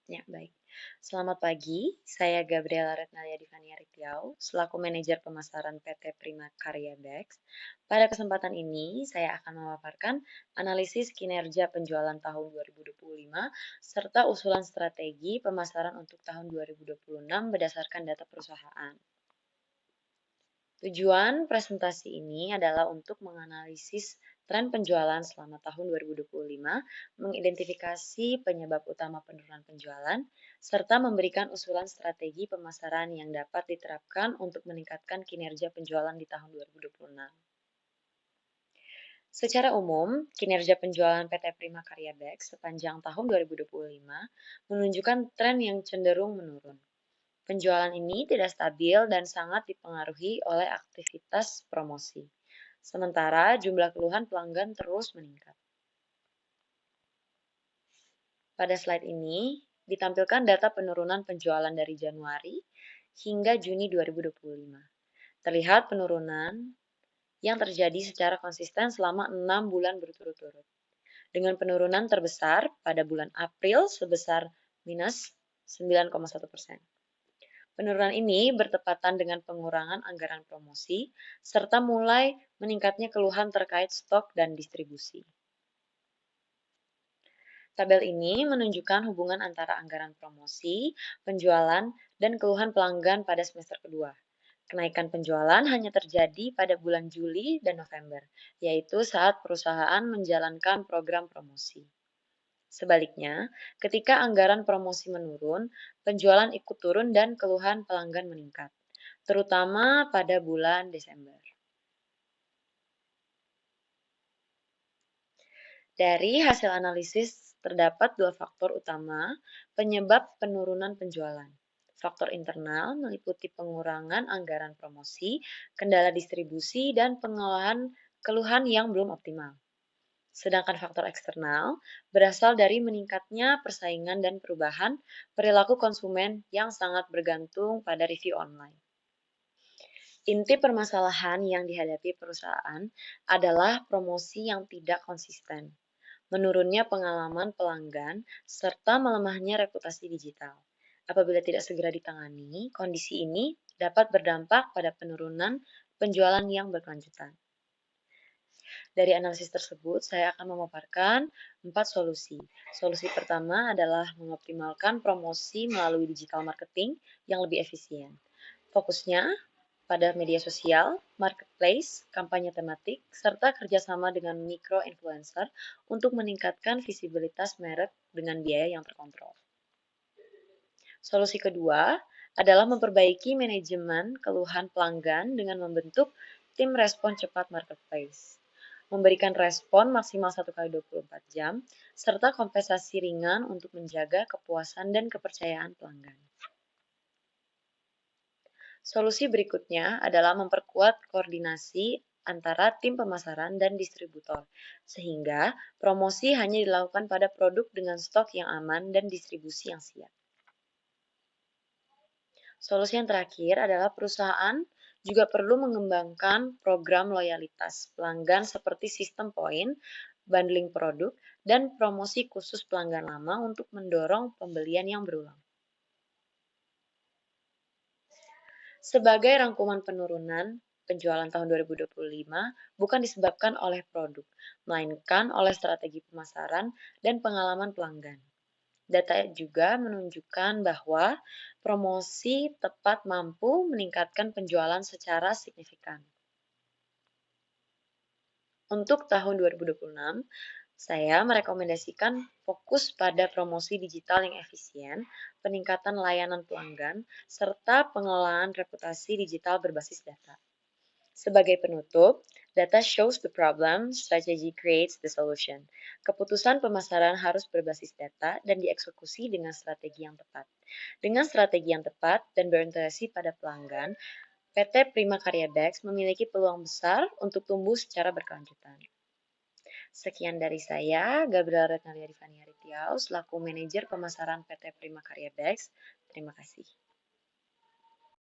Ya, baik. Selamat pagi, saya Gabriela Retnalia Divania Ritiau, selaku manajer pemasaran PT Prima Karya Bags. Pada kesempatan ini, saya akan memaparkan analisis kinerja penjualan tahun 2025 serta usulan strategi pemasaran untuk tahun 2026 berdasarkan data perusahaan. Tujuan presentasi ini adalah untuk menganalisis tren penjualan selama tahun 2025, mengidentifikasi penyebab utama penurunan penjualan, serta memberikan usulan strategi pemasaran yang dapat diterapkan untuk meningkatkan kinerja penjualan di tahun 2026. Secara umum, kinerja penjualan PT Prima Karya Bags sepanjang tahun 2025 menunjukkan tren yang cenderung menurun. Penjualan ini tidak stabil dan sangat dipengaruhi oleh aktivitas promosi. Sementara jumlah keluhan pelanggan terus meningkat. Pada slide ini ditampilkan data penurunan penjualan dari Januari hingga Juni 2025. Terlihat penurunan yang terjadi secara konsisten selama 6 bulan berturut-turut. Dengan penurunan terbesar pada bulan April sebesar minus 9,1%. Penurunan ini bertepatan dengan pengurangan anggaran promosi, serta mulai meningkatnya keluhan terkait stok dan distribusi. Tabel ini menunjukkan hubungan antara anggaran promosi, penjualan, dan keluhan pelanggan pada semester kedua. Kenaikan penjualan hanya terjadi pada bulan Juli dan November, yaitu saat perusahaan menjalankan program promosi. Sebaliknya, ketika anggaran promosi menurun, penjualan ikut turun dan keluhan pelanggan meningkat, terutama pada bulan Desember. Dari hasil analisis, terdapat dua faktor utama penyebab penurunan penjualan. Faktor internal meliputi pengurangan anggaran promosi, kendala distribusi, dan pengolahan keluhan yang belum optimal. Sedangkan faktor eksternal berasal dari meningkatnya persaingan dan perubahan perilaku konsumen yang sangat bergantung pada review online. Inti permasalahan yang dihadapi perusahaan adalah promosi yang tidak konsisten, menurunnya pengalaman pelanggan, serta melemahnya reputasi digital. Apabila tidak segera ditangani, kondisi ini dapat berdampak pada penurunan penjualan yang berkelanjutan. Dari analisis tersebut, saya akan memaparkan 4 solusi. Solusi pertama adalah mengoptimalkan promosi melalui digital marketing yang lebih efisien. Fokusnya pada media sosial, marketplace, kampanye tematik, serta kerjasama dengan micro-influencer untuk meningkatkan visibilitas merek dengan biaya yang terkontrol. Solusi kedua adalah memperbaiki manajemen keluhan pelanggan dengan membentuk tim respon cepat marketplace, memberikan respon maksimal 1x24 jam, serta kompensasi ringan untuk menjaga kepuasan dan kepercayaan pelanggan. Solusi berikutnya adalah memperkuat koordinasi antara tim pemasaran dan distributor, sehingga promosi hanya dilakukan pada produk dengan stok yang aman dan distribusi yang siap. Solusi yang terakhir adalah perusahaan juga perlu mengembangkan program loyalitas pelanggan seperti sistem poin, bundling produk, dan promosi khusus pelanggan lama untuk mendorong pembelian yang berulang. Sebagai rangkuman penurunan penjualan tahun 2025 bukan disebabkan oleh produk, melainkan oleh strategi pemasaran dan pengalaman pelanggan. Data juga menunjukkan bahwa promosi tepat mampu meningkatkan penjualan secara signifikan. Untuk tahun 2026, saya merekomendasikan fokus pada promosi digital yang efisien, peningkatan layanan pelanggan, serta pengelolaan reputasi digital berbasis data. Sebagai penutup, data shows the problem, strategy creates the solution. Keputusan pemasaran harus berbasis data dan dieksekusi dengan strategi yang tepat. Dengan strategi yang tepat dan berorientasi pada pelanggan, PT Prima Karya Bags memiliki peluang besar untuk tumbuh secara berkelanjutan. Sekian dari saya, Gabriela Retnalia Divania Ritiau, selaku manajer pemasaran PT Prima Karya Bags. Terima kasih.